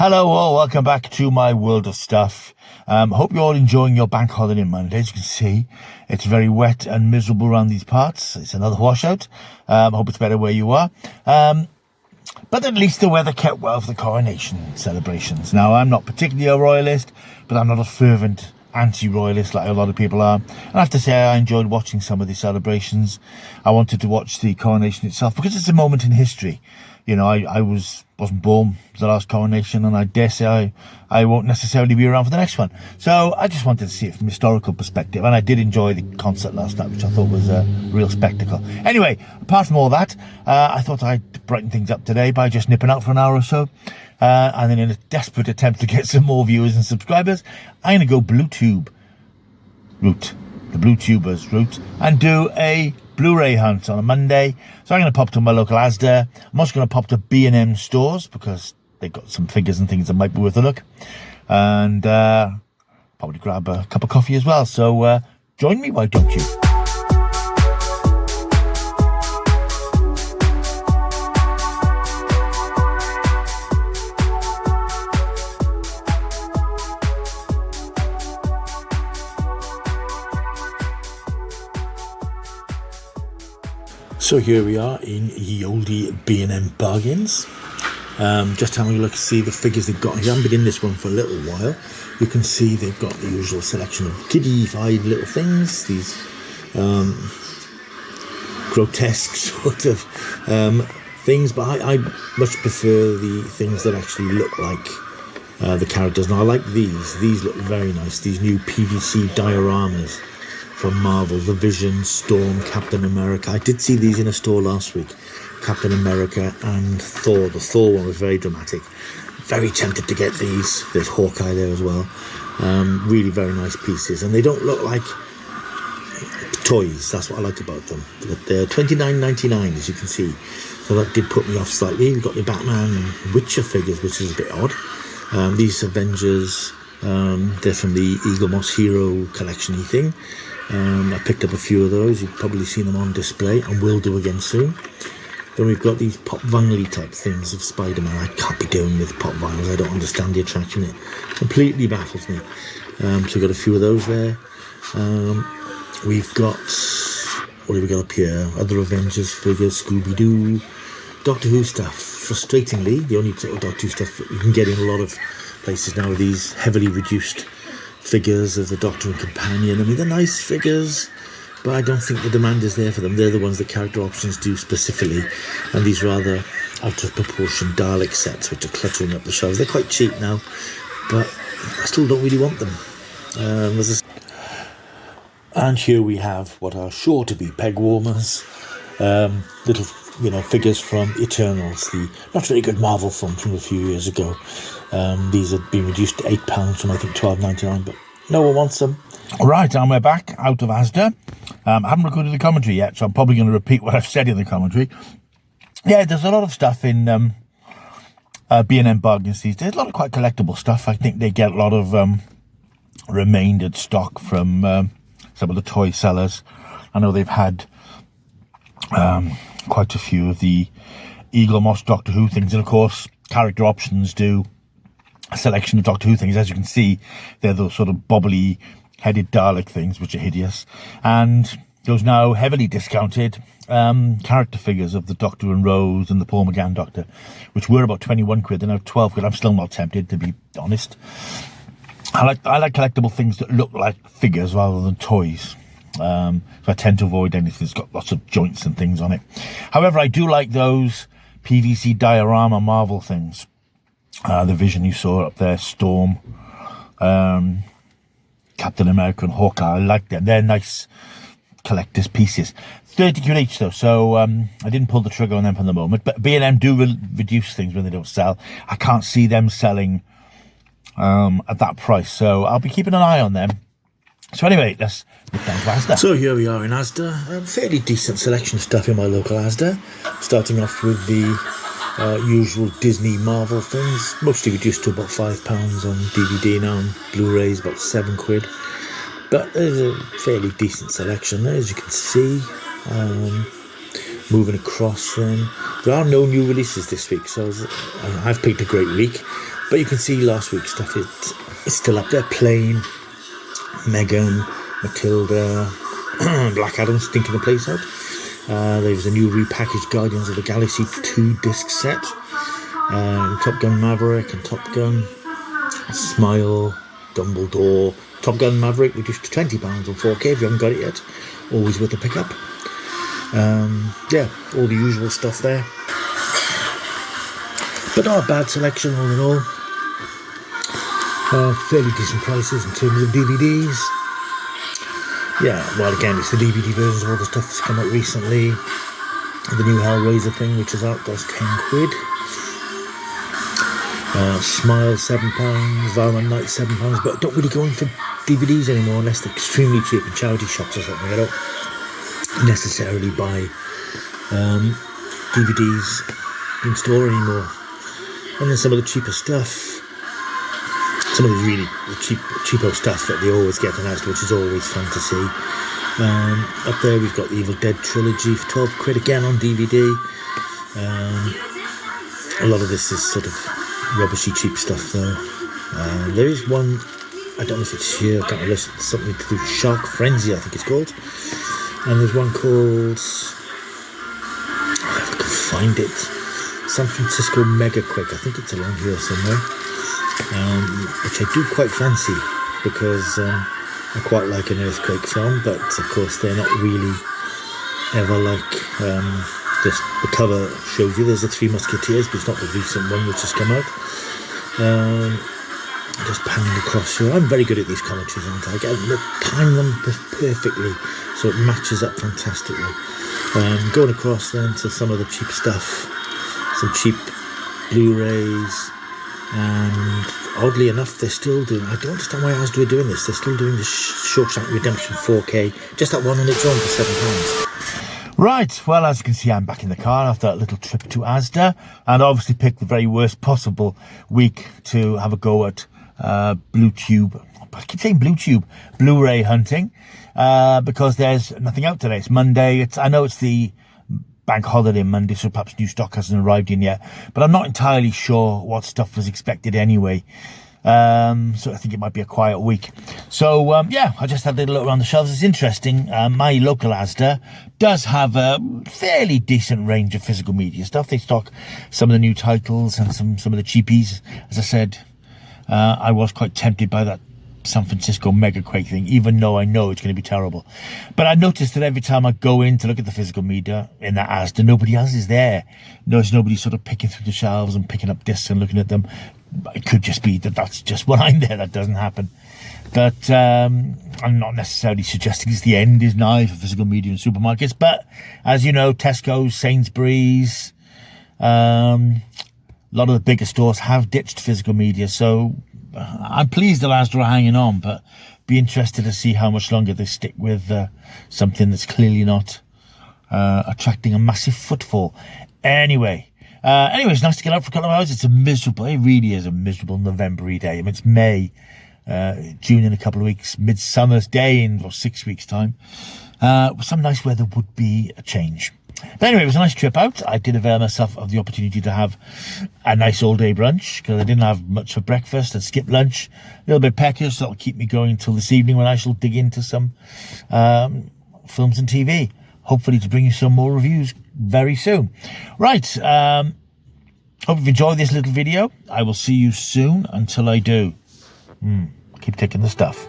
Hello all, welcome back to my world of stuff. Hope you're all enjoying your bank holiday Monday. As you can see, it's very wet and miserable around these parts. It's another washout. Hope it's better where you are. But at least the weather kept well for the coronation celebrations. Now, I'm not particularly a royalist, but I'm not a fervent anti-royalist like a lot of people are. And I have to say, I enjoyed watching some of the celebrations. I wanted to watch the coronation itself because it's a moment in history. You know, I wasn't born for the last coronation, and I dare say I won't necessarily be around for the next one. So I just wanted to see it from a historical perspective, and I did enjoy the concert last night, which I thought was a real spectacle. Anyway, apart from all that, I thought I'd brighten things up today by just nipping out for an hour or so. And then in a desperate attempt to get some more viewers and subscribers, I'm going to go the Blue Tubers route, and do a Blu-ray hunt on a Monday. So I'm going to pop to my local Asda. I'm also going to pop to B&M stores because they've got some figures and things that might be worth a look. And probably grab a cup of coffee as well. So join me, why don't you? So here we are in ye olde B&M Bargains. Just having a look to see the figures they've got. I haven't been in this one for a little while. You can see they've got the usual selection of kiddie-fied little things. These grotesque sort of things. But I much prefer the things that actually look like the characters. Now I like these. These look very nice. These new PVC dioramas from Marvel, the Vision, Storm, Captain America. I did see these in a store last week. Captain America and Thor. The Thor one was very dramatic. Very tempted to get these. There's Hawkeye there as well. Really very nice pieces. And they don't look like toys. That's what I like about them. But they're $29.99, as you can see. So that did put me off slightly. You've got the Batman and Witcher figures, which is a bit odd. These Avengers, they're from the Eagle Moss Hero collection-y thing. I picked up a few of those. You've probably seen them on display and will do again soon. Then we've got these pop vinyl type things of Spider-Man. I can't be doing with pop vinyls. I don't understand the attraction. It completely baffles me. So we've got a few of those there. We've got, what have we got up here? Other Avengers figures, Scooby-Doo, Doctor Who stuff. Frustratingly, the only sort of Doctor Who stuff you can get in a lot of places now are these heavily reduced figures of the Doctor and Companion. I mean, they're nice figures, but I don't think the demand is there for them. They're the ones that character options do specifically, and these rather out of proportion Dalek sets which are cluttering up the shelves. They're quite cheap now, but I still don't really want them. And here we have what are sure to be peg warmers, little figures from Eternals, the not very good Marvel film from a few years ago. These have been reduced to £8 from I think $12.99, but no one wants them. Right, and we're back out of Asda. I haven't recorded the commentary yet, so I'm probably going to repeat what I've said in the commentary. Yeah, there's a lot of stuff in B&M Bargains these days. A lot of quite collectible stuff. I think they get a lot of remaindered stock from some of the toy sellers. I know they've had quite a few of the Eagle Moss Doctor Who things, and of course character options do a selection of Doctor Who things. As you can see, they're those sort of bobbly headed Dalek things which are hideous, and those now heavily discounted character figures of the Doctor and Rose and the Paul McGann Doctor, which were about 21 quid, they're now 12 quid. I'm still not tempted, to be honest. I like collectible things that look like figures rather than toys. So I tend to avoid anything that's got lots of joints and things on it. However, I do like those PVC diorama Marvel things. The Vision you saw up there, Storm, Captain America and Hawkeye. I like them. They're nice collector's pieces. 30 quid each though, so I didn't pull the trigger on them for the moment. But B&M do reduce things when they don't sell. I can't see them selling at that price, so I'll be keeping an eye on them. So anyway, let's look down to Asda. So here we are in Asda. Fairly decent selection of stuff in my local Asda. Starting off with the usual Disney Marvel things, mostly reduced to about £5 on DVD now, and Blu-rays about 7 quid. But there's a fairly decent selection there, as you can see. Moving across then, there are no new releases this week, so I've picked a great week. But you can see last week's stuff, it's still up there. Plane, Megan, Matilda, Black Adam stinking the place out. There was a new repackaged Guardians of the Galaxy 2 disc set. Top Gun Maverick and Top Gun, Smile, Dumbledore. Top Gun Maverick reduced to £20 on 4K if you haven't got it yet. Always worth a pickup. Yeah, all the usual stuff there. But not a bad selection all in all. Fairly decent prices in terms of DVDs. Yeah, well again, it's the DVD versions of all the stuff that's come out recently. The new Hellraiser thing, which is out, that's £10. Smile £7, Violent Night £7, but don't really go in for DVDs anymore unless they're extremely cheap in charity shops or something. I don't necessarily buy DVDs in store anymore. And then some of the cheaper stuff, some of the really cheapo stuff that they always get announced, which is always fun to see. Up there we've got the Evil Dead trilogy for £12 again on DVD. A lot of this is sort of rubbishy cheap stuff though. There is one, I don't know if it's here, I can't remember, something to do with Shark Frenzy I think it's called. And there's one called, if I can find it, San Francisco Mega Quick, I think it's along here somewhere, which I do quite fancy because I quite like an earthquake film, but of course they're not really ever like just the cover shows you. There's the Three Musketeers, but it's not the recent one which has come out. Just panning across here. I'm very good at these commentaries, aren't I? I get to time them perfectly so it matches up fantastically. Going across then to some of the cheap stuff, some cheap Blu-rays, and oddly enough they're still doing, I don't understand why Asda are doing this, they're still doing the Shawshank Redemption 4K, just that one on its own for £7. Right, well, as you can see, I'm back in the car after that little trip to Asda, and obviously picked the very worst possible week to have a go at BlueTube. I keep saying BlueTube, Blu-ray hunting, because there's nothing out today. It's Monday. I know it's the bank holiday Monday, so perhaps new stock hasn't arrived in yet, but I'm not entirely sure what stuff was expected anyway. So I think it might be a quiet week. So yeah, I just had a little look around the shelves. It's interesting. My local Asda does have a fairly decent range of physical media stuff. They stock some of the new titles and some of the cheapies. As I said, I was quite tempted by that San Francisco Mega Quake thing, even though I know it's going to be terrible. But I noticed that every time I go in to look at the physical media in that Asda, nobody else is there. There's nobody sort of picking through the shelves and picking up discs and looking at them. It could just be that that's just when I'm there that doesn't happen. But I'm not necessarily suggesting it's the end is nigh for physical media in supermarkets. But as you know, Tesco's, Sainsbury's, a lot of the bigger stores have ditched physical media. So I'm pleased that Asda are hanging on, but be interested to see how much longer they stick with something that's clearly not attracting a massive footfall. Anyway, it's nice to get out for a couple of hours. It really is a miserable November-y day. I mean, it's May, June in a couple of weeks, Midsummer's Day in 6 weeks' time. Some nice weather would be a change. But anyway, it was a nice trip out. I did avail myself of the opportunity to have a nice all-day brunch because I didn't have much for breakfast and skipped lunch. A little bit of Peckish, that'll keep me going until this evening when I shall dig into some films and TV. Hopefully to bring you some more reviews very soon. Right, hope you've enjoyed this little video. I will see you soon. Until I do, keep taking the stuff.